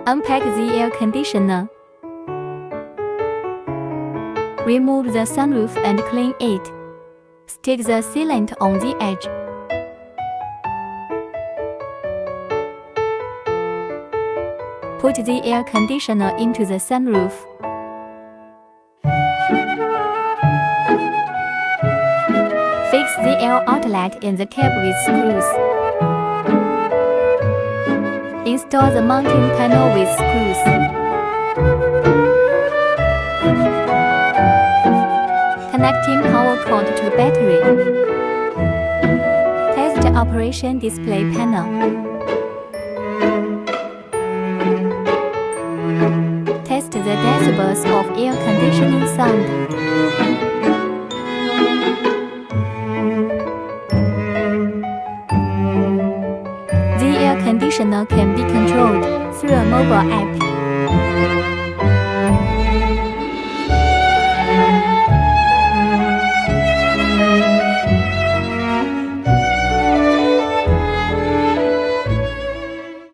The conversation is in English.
Unpack the air conditioner. Remove the sunroof and clean it. Stick the sealant on the edge. Put the air conditioner into the sunroof. Fix the air outlet in the cab with screws. Install the mounting panel with screws. Connecting power cord to battery. Test operation display panel. Test the decibels of air conditioning sound. The air conditioner can be controlled through a mobile app.